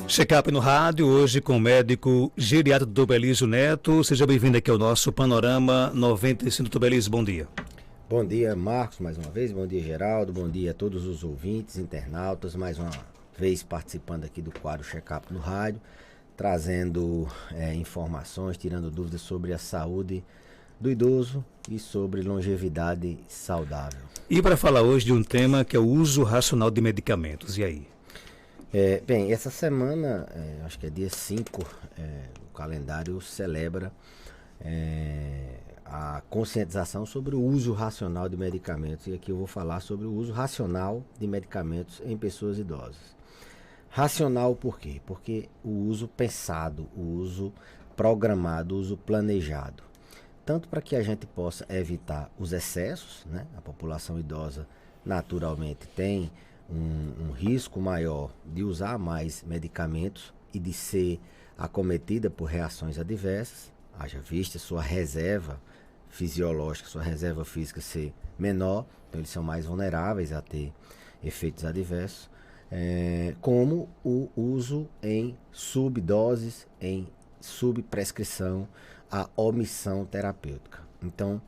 Check-up no rádio, hoje com o médico geriatra Dr. Belísio Neto. Seja bem-vindo aqui ao nosso Panorama 95. Dr. Belísio, bom dia. Bom dia, Marcos, mais uma vez. Bom dia, Geraldo. Bom dia a todos os ouvintes, internautas. Mais uma vez participando aqui do quadro Check-up no rádio, trazendo informações, tirando dúvidas sobre a saúde do idoso e sobre longevidade saudável. E para falar hoje de um tema que é o uso racional de medicamentos. E aí? Bem, essa semana, acho que é dia 5, o calendário celebra a conscientização sobre o uso racional de medicamentos. E aqui eu vou falar sobre o uso racional de medicamentos em pessoas idosas. Racional por quê? Porque o uso pensado, o uso programado, o uso planejado. Tanto para que a gente possa evitar os excessos, né? A população idosa naturalmente tem um risco maior de usar mais medicamentos e de ser acometida por reações adversas, haja vista sua reserva fisiológica, sua reserva física ser menor, então eles são mais vulneráveis a ter efeitos adversos, como o uso em subdoses, em subprescrição, a omissão terapêutica. Então,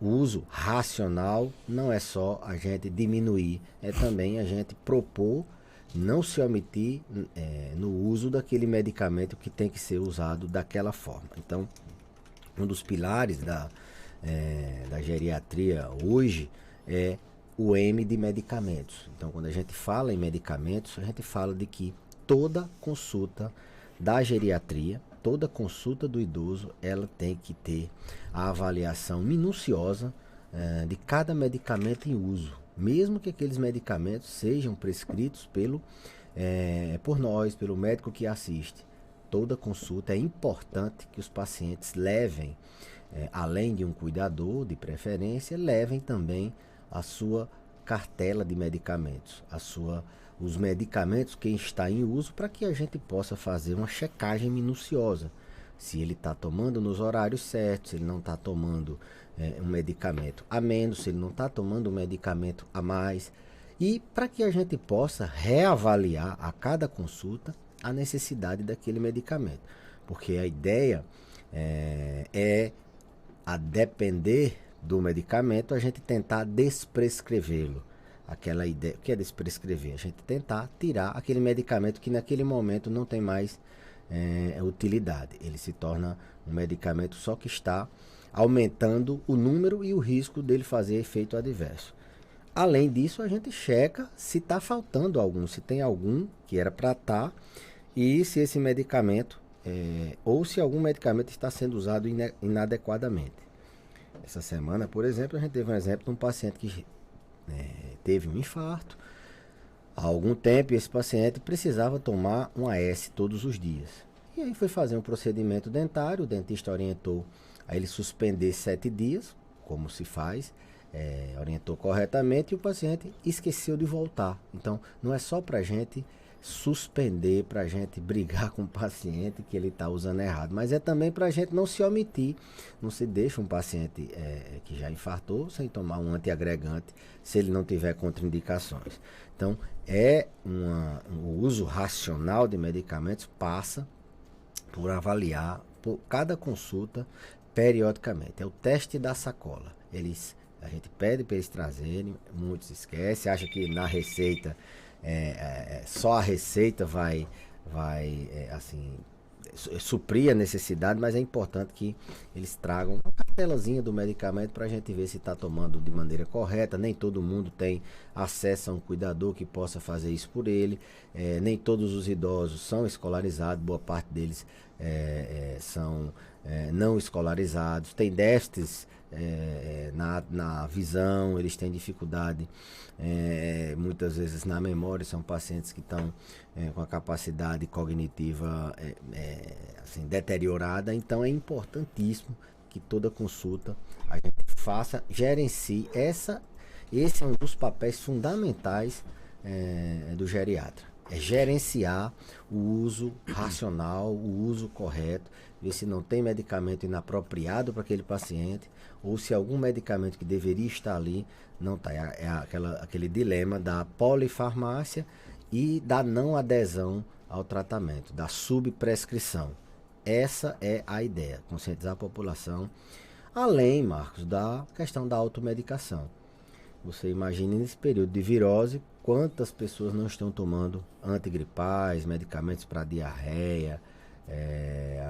o uso racional não é só a gente diminuir, é também a gente propor não se omitir no uso daquele medicamento que tem que ser usado daquela forma. Então, um dos pilares da geriatria hoje é o M de medicamentos. Então, quando a gente fala em medicamentos, a gente fala de que toda consulta da geriatria, toda consulta do idoso, ela tem que ter a avaliação minuciosa de cada medicamento em uso, mesmo que aqueles medicamentos sejam prescritos por nós, pelo médico que assiste. Toda consulta é importante que os pacientes levem, além de um cuidador, de preferência, levem também a sua cartela de medicamentos, os medicamentos que está em uso, para que a gente possa fazer uma checagem minuciosa. Se ele está tomando nos horários certos, se ele não está tomando um medicamento a menos, se ele não está tomando um medicamento a mais. E para que a gente possa reavaliar a cada consulta a necessidade daquele medicamento. Porque a ideia a depender do medicamento, a gente tentar desprescrevê-lo. Aquela ideia, o que é desprescrever? A gente tentar tirar aquele medicamento que naquele momento não tem mais utilidade. Ele se torna um medicamento só que está aumentando o número e o risco dele fazer efeito adverso. Além disso, a gente checa se está faltando algum, se tem algum que era para estar, e se esse medicamento, ou se algum medicamento está sendo usado inadequadamente. Essa semana, por exemplo, a gente teve um exemplo de um paciente que teve um infarto há algum tempo, e esse paciente precisava tomar um AS todos os dias. E aí foi fazer um procedimento dentário, o dentista orientou a ele suspender 7 dias, como se faz, orientou corretamente, e o paciente esqueceu de voltar. Então, não é só para a gente suspender, para a gente brigar com o paciente que ele está usando errado, mas é também para a gente não se omitir. Não se deixa um paciente que já infartou sem tomar um antiagregante se ele não tiver contraindicações. Então, o uso racional de medicamentos passa por avaliar por cada consulta periodicamente. É o teste da sacola. A gente pede para eles trazerem, muitos esquecem, acham que na receita só a receita vai suprir a necessidade, mas é importante que eles tragam uma cartelazinha do medicamento para a gente ver se está tomando de maneira correta. Nem todo mundo tem acesso a um cuidador que possa fazer isso por ele, nem todos os idosos são escolarizados, boa parte deles são não escolarizados, tem déficits na visão, eles têm dificuldade muitas vezes na memória, são pacientes que estão com a capacidade cognitiva assim, deteriorada. Então é importantíssimo que toda consulta a gente gerencie. Esse é um dos papéis fundamentais do geriatra. É gerenciar o uso racional, o uso correto, ver se não tem medicamento inapropriado para aquele paciente, ou se algum medicamento que deveria estar ali não está. Aquele dilema da polifarmácia e da não adesão ao tratamento, da subprescrição. Essa é a ideia, conscientizar a população, além, Marcos, da questão da automedicação. Você imagine nesse período de virose, quantas pessoas não estão tomando antigripais, medicamentos para diarreia,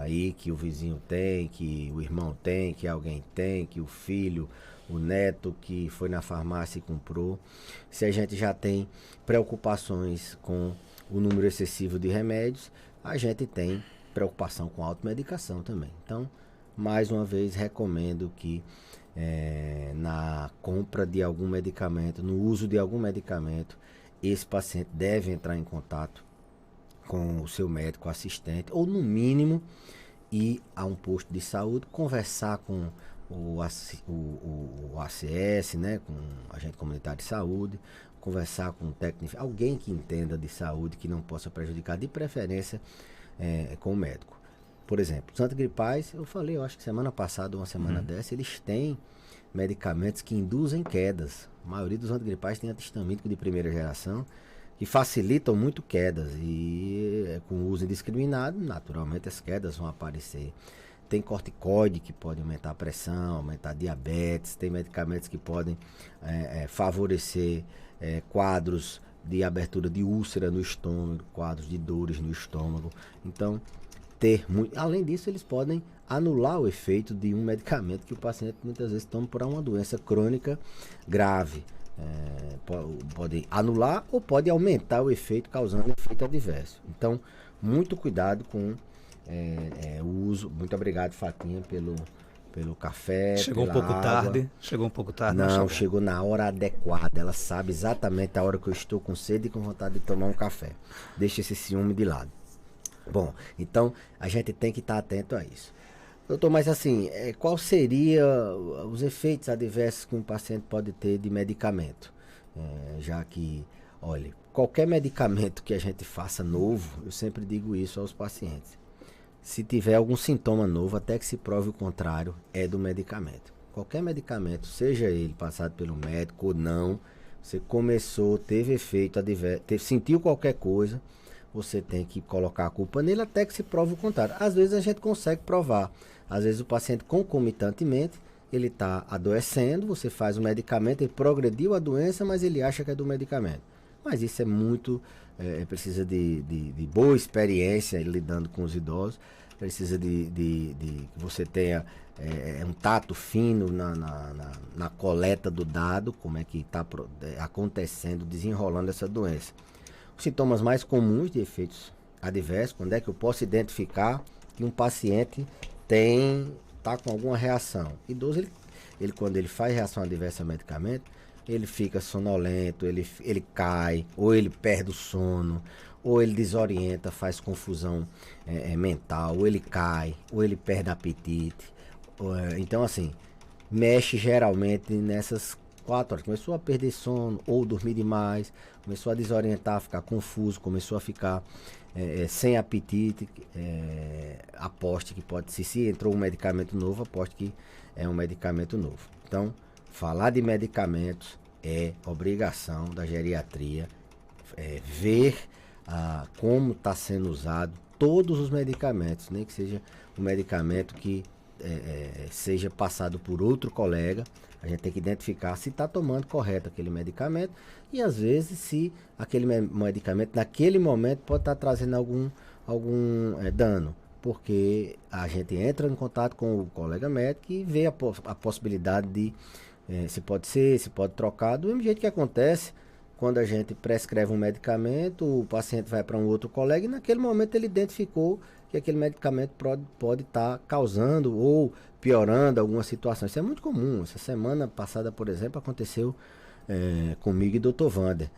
aí que o vizinho tem, que o irmão tem, que alguém tem, que o filho, o neto que foi na farmácia e comprou. Se a gente já tem preocupações com o número excessivo de remédios, a gente tem preocupação com a automedicação também. Então, mais uma vez, recomendo que na compra de algum medicamento, no uso de algum medicamento, esse paciente deve entrar em contato com o seu médico assistente, ou no mínimo ir a um posto de saúde, conversar com o ACS, né, com o agente comunitário de saúde, conversar com um técnico, alguém que entenda de saúde, que não possa prejudicar, de preferência com o médico. Por exemplo, os antigripais, eu falei, eu acho que semana passada, uma semana dessa, eles têm medicamentos que induzem quedas. A maioria dos antigripais tem antihistamínico de primeira geração, que facilitam muito quedas, e com o uso indiscriminado, naturalmente as quedas vão aparecer. Tem corticoide que pode aumentar a pressão, aumentar a diabetes, tem medicamentos que podem favorecer quadros de abertura de úlcera no estômago, quadros de dores no estômago. Então, além disso, eles podem anular o efeito de um medicamento que o paciente muitas vezes toma para uma doença crônica grave. Pode anular ou pode aumentar o efeito, causando efeito adverso. Então, muito cuidado com o uso. Muito obrigado, Fatinha, pelo café. Chegou um pouco tarde. Chegou um pouco tarde. Não, chegou na hora adequada. Ela sabe exatamente a hora que eu estou com sede e com vontade de tomar um café. Deixa esse ciúme de lado. Bom, então a gente tem que estar atento a isso. Doutor, mas assim, qual seria os efeitos adversos que um paciente pode ter de medicamento? Já que, olha, qualquer medicamento que a gente faça novo, eu sempre digo isso aos pacientes. Se tiver algum sintoma novo, até que se prove o contrário, é do medicamento. Qualquer medicamento, seja ele passado pelo médico ou não, você começou, teve efeito adverso, sentiu qualquer coisa, você tem que colocar a culpa nele até que se prove o contrário. Às vezes a gente consegue provar. Às vezes o paciente concomitantemente, ele está adoecendo, você faz o medicamento, ele progrediu a doença, mas ele acha que é do medicamento. Mas isso é muito, precisa de boa experiência lidando com os idosos, precisa de que você tenha um tato fino na coleta do dado, como é que está acontecendo, desenrolando essa doença. Os sintomas mais comuns de efeitos adversos, quando é que eu posso identificar que um paciente está com alguma reação? Idoso, ele quando ele faz reação adversa a medicamento, ele fica sonolento, ele cai, ou ele perde o sono, ou ele desorienta, faz confusão mental, ou ele cai, ou ele perde apetite. Então, assim, mexe geralmente nessas 4 horas. Começou a perder sono, ou dormir demais, começou a desorientar, ficar confuso, começou a ficar sem apetite. Aposte que pode, se entrou um medicamento novo, aposte que é um medicamento novo. Então, falar de medicamentos é obrigação da geriatria, ver como está sendo usado todos os medicamentos, nem que seja um medicamento que seja passado por outro colega. A gente tem que identificar se está tomando correto aquele medicamento e às vezes se aquele medicamento naquele momento pode estar trazendo algum dano, porque a gente entra em contato com o colega médico e vê a possibilidade de se pode trocar, do mesmo jeito que acontece quando a gente prescreve um medicamento, o paciente vai para um outro colega e naquele momento ele identificou que aquele medicamento pode estar causando ou piorando alguma situação. Isso é muito comum. Essa semana passada, por exemplo, aconteceu comigo e Dr. Wander.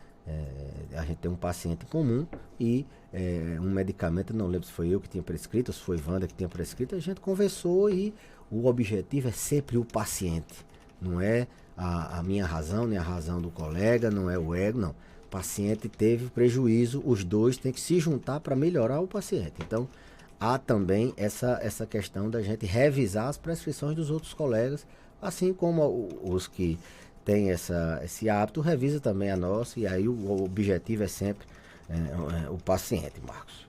A gente tem um paciente em comum e um medicamento, não lembro se foi eu que tinha prescrito ou se foi Wander que tinha prescrito, a gente conversou e o objetivo é sempre o paciente. Não é a minha razão, nem a razão do colega, não é o ego, não. O paciente teve prejuízo, os dois têm que se juntar para melhorar o paciente. Então, há também essa questão da gente revisar as prescrições dos outros colegas, assim como os que têm esse hábito, revisa também a nossa, e aí o objetivo é sempre o paciente, Marcos.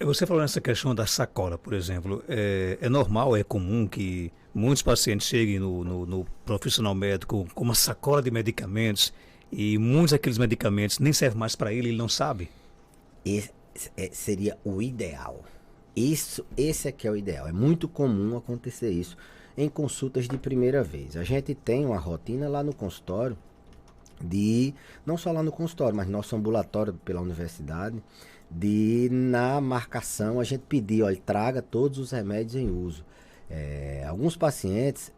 Você falou nessa questão da sacola, por exemplo. É normal, é comum que muitos pacientes cheguem no profissional médico com uma sacola de medicamentos e muitos daqueles medicamentos nem servem mais para ele não sabe? Seria o ideal. Esse é que é o ideal. É muito comum acontecer isso em consultas de primeira vez. A gente tem uma rotina lá no consultório, não só lá no consultório, mas no nosso ambulatório pela universidade, na marcação a gente pedir, olha, traga todos os remédios em uso. Alguns pacientes,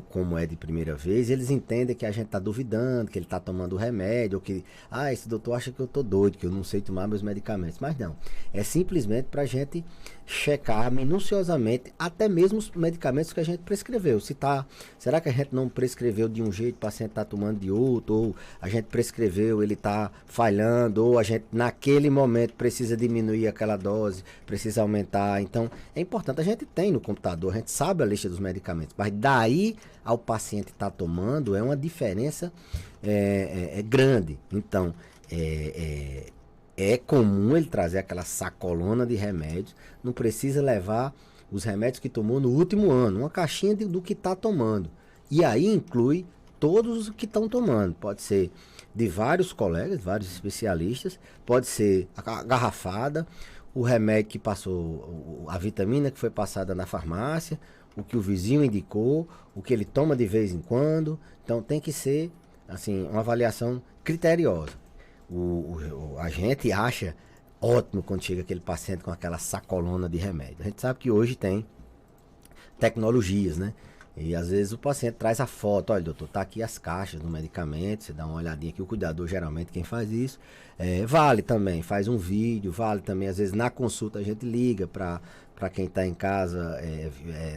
como é de primeira vez, eles entendem que a gente está duvidando, que ele está tomando o remédio, ou que, esse doutor acha que eu estou doido, que eu não sei tomar meus medicamentos. Mas não, é simplesmente para a gente checar minuciosamente até mesmo os medicamentos que a gente prescreveu. Será que a gente não prescreveu de um jeito, o paciente está tomando de outro, ou a gente prescreveu, ele está falhando, ou a gente naquele momento precisa diminuir aquela dose, precisa aumentar. Então é importante, a gente tem no computador, a gente sabe a lista dos medicamentos, mas daí ao paciente estar tomando é uma diferença grande. Então é comum ele trazer aquela sacolona de remédios, não precisa levar os remédios que tomou no último ano, uma caixinha do que está tomando. E aí inclui todos os que estão tomando. Pode ser de vários colegas, vários especialistas, pode ser a garrafada, o remédio que passou, a vitamina que foi passada na farmácia, o que o vizinho indicou, o que ele toma de vez em quando. Então tem que ser assim, uma avaliação criteriosa. A gente acha ótimo quando chega aquele paciente com aquela sacolona de remédio. A gente sabe que hoje tem tecnologias, né? E às vezes o paciente traz a foto, olha doutor, tá aqui as caixas do medicamento, você dá uma olhadinha aqui, o cuidador geralmente quem faz isso, vale também, faz um vídeo, vale também, às vezes na consulta a gente liga para quem está em casa,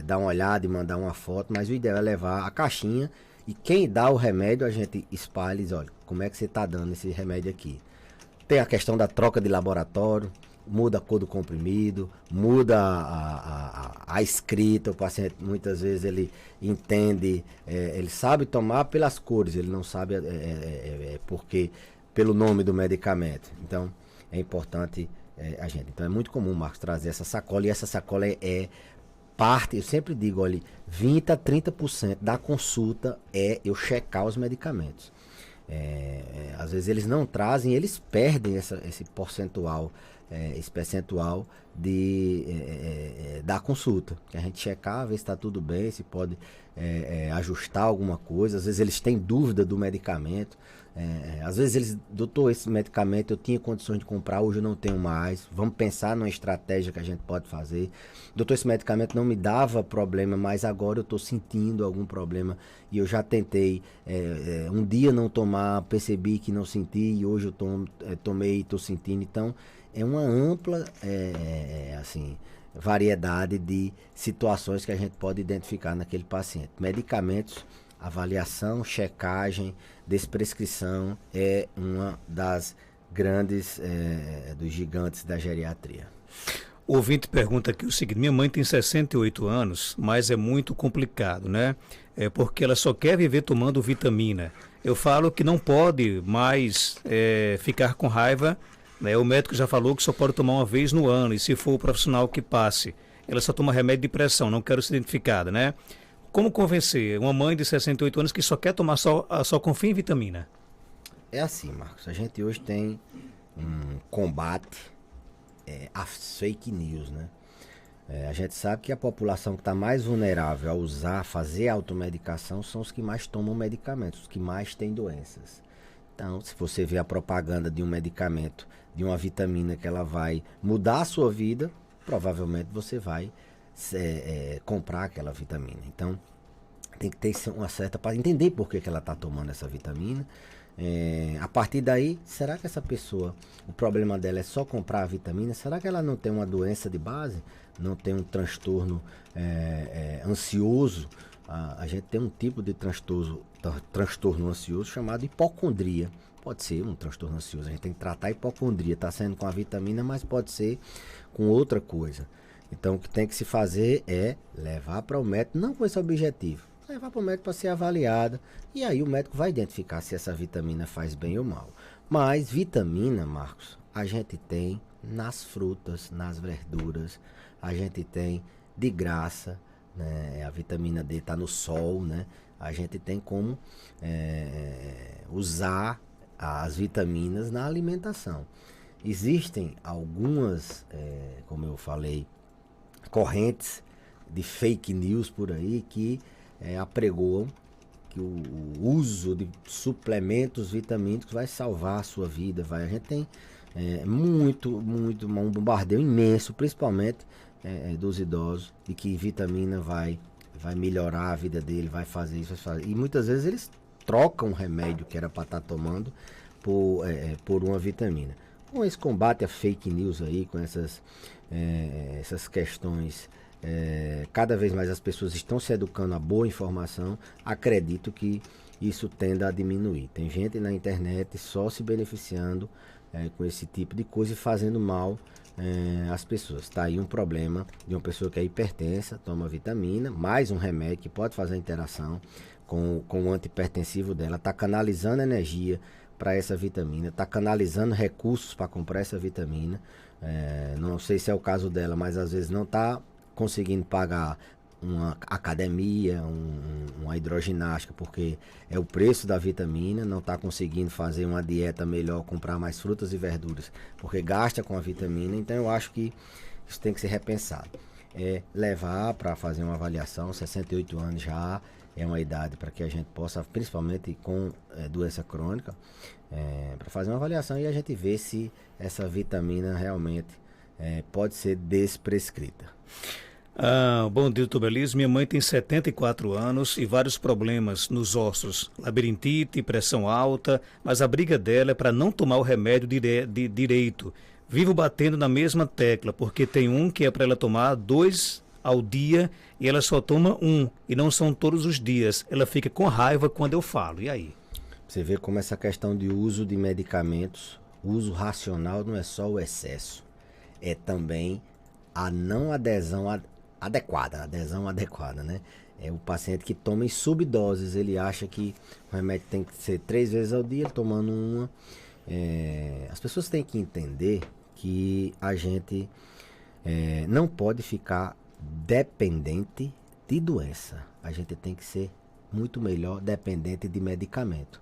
dar uma olhada e mandar uma foto, mas o ideal é levar a caixinha e quem dá o remédio a gente espalha e diz, olha, como é que você está dando esse remédio aqui. Tem a questão da troca de laboratório, muda a cor do comprimido, muda a escrita, o paciente muitas vezes ele entende, ele sabe tomar pelas cores, ele não sabe porque pelo nome do medicamento. Então é importante a gente. Então é muito comum, Marcos, trazer essa sacola, e essa sacola é parte, eu sempre digo, olha, 20 a 30% da consulta eu checar os medicamentos. Às vezes eles não trazem, eles perdem esse percentual da consulta, que a gente checar, ver se está tudo bem, se pode ajustar alguma coisa. Às vezes eles têm dúvida do medicamento, às vezes eles, doutor, esse medicamento eu tinha condições de comprar, hoje eu não tenho mais, vamos pensar numa estratégia que a gente pode fazer. Doutor, esse medicamento não me dava problema, mas agora eu estou sentindo algum problema e eu já tentei um dia não tomar, percebi que não senti e hoje eu tomei e estou sentindo. Então é uma ampla variedade de situações que a gente pode identificar naquele paciente. Medicamentos, avaliação, checagem, desprescrição é uma das grandes, dos gigantes da geriatria. O ouvinte pergunta aqui o seguinte: minha mãe tem 68 anos, mas é muito complicado, né? Porque ela só quer viver tomando vitamina. Eu falo que não pode mais ficar com raiva, né? O médico já falou que só pode tomar uma vez no ano, e se for o profissional que passe, ela só toma remédio de pressão, não quero ser identificada, né? Como convencer uma mãe de 68 anos que só quer tomar só confia em vitamina? É assim, Marcos, a gente hoje tem um combate às fake news, né? A gente sabe que a população que está mais vulnerável a fazer automedicação são os que mais tomam medicamentos, os que mais têm doenças. Então, se você vê a propaganda de um medicamento, de uma vitamina que ela vai mudar a sua vida, provavelmente você vai comprar aquela vitamina. Então, tem que ter uma certa para entender por que ela está tomando essa vitamina. A partir daí, será que essa pessoa, o problema dela é só comprar a vitamina? Será que ela não tem uma doença de base? Não tem um transtorno ansioso? A gente tem um tipo de transtorno ansioso chamado hipocondria. Pode ser um transtorno ansioso, a gente tem que tratar a hipocondria. Está sendo com a vitamina, mas pode ser com outra coisa. Então o que tem que se fazer é levar para o médico, não com esse objetivo, levar para o médico para ser avaliada, e aí o médico vai identificar se essa vitamina faz bem ou mal. Mas vitamina, Marcos, a gente tem nas frutas, nas verduras, a gente tem de graça, né? A vitamina D está no sol, né? A gente tem como usar as vitaminas na alimentação. Existem algumas, como eu falei, correntes de fake news por aí que apregoam que o uso de suplementos vitamínicos vai salvar a sua vida. A gente tem um bombardeio imenso, principalmente dos idosos, de que vitamina vai melhorar a vida dele, vai fazer isso, vai fazer. E muitas vezes eles trocam o remédio que era para estar tomando por uma vitamina. Com esse combate a fake news aí, com essas questões, cada vez mais as pessoas estão se educando a boa informação, acredito que isso tenda a diminuir. Tem gente na internet só se beneficiando com esse tipo de coisa e fazendo mal às pessoas. Está aí um problema de uma pessoa que é hipertensa, toma vitamina, mais um remédio que pode fazer a interação com o antihipertensivo dela, está canalizando energia para essa vitamina, está canalizando recursos para comprar essa vitamina. Não sei se é o caso dela, mas às vezes não está conseguindo pagar uma academia, uma hidroginástica, porque é o preço da vitamina, não está conseguindo fazer uma dieta melhor, comprar mais frutas e verduras, porque gasta com a vitamina. Então eu acho que isso tem que ser repensado. Levar para fazer uma avaliação, 68 anos já é uma idade para que a gente possa, principalmente com doença crônica, para fazer uma avaliação e a gente ver se essa vitamina realmente pode ser desprescrita. Bom dia, doutor Belísio. Minha mãe tem 74 anos e vários problemas nos ossos, labirintite, pressão alta, mas a briga dela é para não tomar o remédio direito. Vivo batendo na mesma tecla, porque tem um que é para ela tomar 2 ao dia e ela só toma 1, e não são todos os dias. Ela fica com raiva quando eu falo. E aí? Você vê como essa questão de uso de medicamentos, uso racional não é só o excesso, é também a não adesão adequada, né? É o paciente que toma em subdoses, ele acha que o remédio tem que ser 3 vezes ao dia, tomando uma. As pessoas têm que entender que a gente não pode ficar dependente de doença. A gente tem que ser muito melhor dependente de medicamento.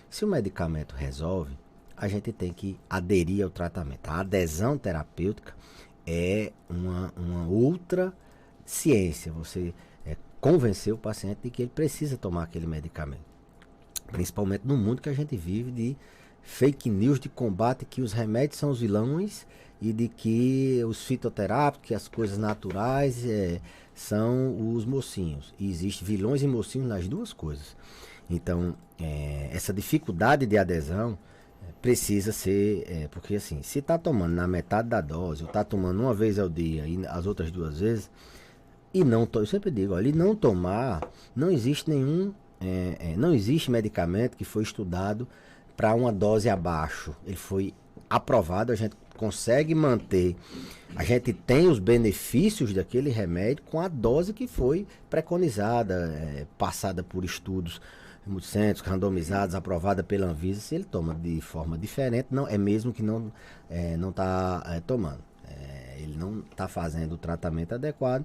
Se o medicamento resolve, a gente tem que aderir ao tratamento. A adesão terapêutica é uma outra ciência. Você convencer o paciente de que ele precisa tomar aquele medicamento. Principalmente no mundo que a gente vive de fake news, de combate que os remédios são os vilões e de que os fitoterápicos, que as coisas naturais são os mocinhos. E existem vilões e mocinhos nas duas coisas. Então, essa dificuldade de adesão precisa ser, porque assim, se está tomando na metade da dose, ou está tomando uma vez ao dia e as outras 2 vezes, e não, eu sempre digo, olha, não tomar, não existe não existe medicamento que foi estudado para uma dose abaixo. Ele foi aprovado, a gente consegue manter, a gente tem os benefícios daquele remédio com a dose que foi preconizada, passada por estudos multicêntricos, randomizados, aprovada pela Anvisa. Se ele toma de forma diferente, não é mesmo que não está tomando. Ele não está fazendo o tratamento adequado,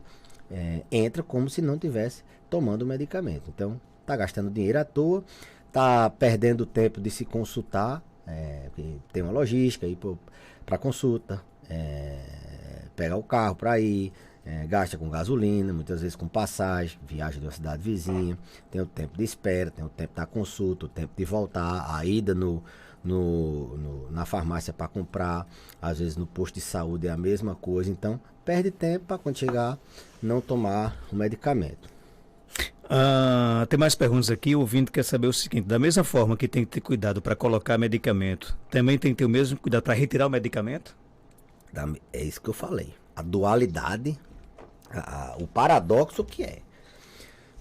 entra como se não tivesse tomando o medicamento. Então, está gastando dinheiro à toa, está perdendo tempo de se consultar, tem uma logística aí para consulta, pegar o carro para ir, gasta com gasolina, muitas vezes com passagem, viaja de uma cidade vizinha, tem o tempo de espera, tem o tempo da consulta, o tempo de voltar, a ida na farmácia para comprar, às vezes no posto de saúde é a mesma coisa, então perde tempo para quando chegar não tomar o medicamento. Tem mais perguntas aqui. O ouvinte quer saber o seguinte: da mesma forma que tem que ter cuidado para colocar medicamento, também tem que ter o mesmo cuidado para retirar o medicamento? É isso que eu falei. A dualidade, o paradoxo que é.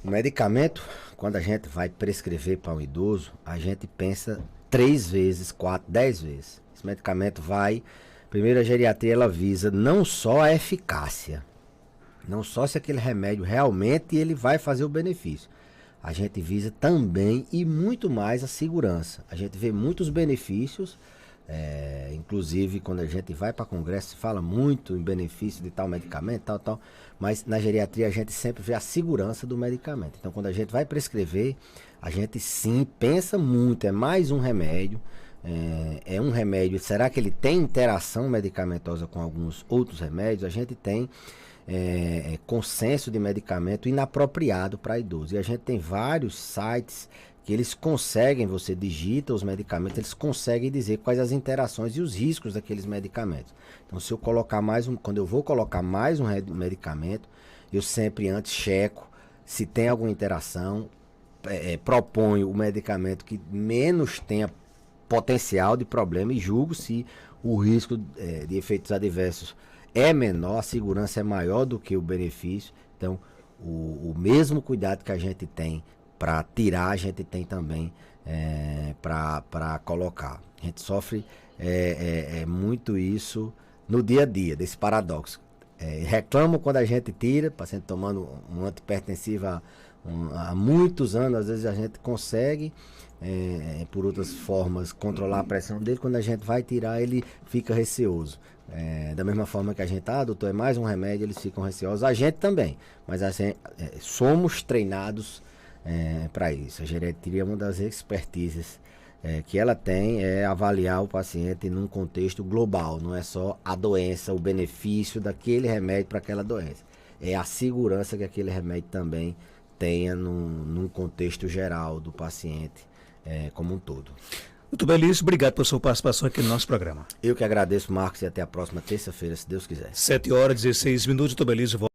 O medicamento, quando a gente vai prescrever para um idoso, a gente pensa 3 vezes, 4, 10 vezes. Esse medicamento vai... Primeiro, a geriatria ela visa não só a eficácia, não só se aquele remédio realmente ele vai fazer o benefício. A gente visa também e muito mais a segurança. A gente vê muitos benefícios Inclusive, quando a gente vai para congresso, se fala muito em benefício de tal medicamento, tal, mas na geriatria a gente sempre vê a segurança do medicamento. Então, quando a gente vai prescrever, a gente sim pensa muito, é mais um remédio, é um remédio, será que ele tem interação medicamentosa com alguns outros remédios? A gente tem consenso de medicamento inapropriado para idoso. E a gente tem vários sites que eles conseguem, você digita os medicamentos, eles conseguem dizer quais as interações e os riscos daqueles medicamentos. Então, se eu colocar quando eu vou colocar mais um medicamento, eu sempre antes checo se tem alguma interação, proponho o medicamento que menos tenha potencial de problema e julgo se o risco de efeitos adversos é menor, a segurança é maior do que o benefício. Então, o mesmo cuidado que a gente tem para tirar, a gente tem também para colocar. A gente sofre muito isso no dia a dia, desse paradoxo. Reclamo quando a gente tira, paciente tomando um antipertensivo há muitos anos, às vezes a gente consegue, por outras formas, controlar a pressão dele. Quando a gente vai tirar, ele fica receoso. Da mesma forma que a gente, doutor, é mais um remédio, eles ficam receosos. A gente também, mas assim, somos treinados para isso. A geriatria é uma das expertises que ela tem, é avaliar o paciente num contexto global, não é só a doença, o benefício daquele remédio para aquela doença. É a segurança que aquele remédio também tenha num contexto geral do paciente como um todo. Muito bem, Lício, obrigado pela sua participação aqui no nosso programa. Eu que agradeço, Marcos, e até a próxima terça-feira, se Deus quiser. 7h16, doutor Lício.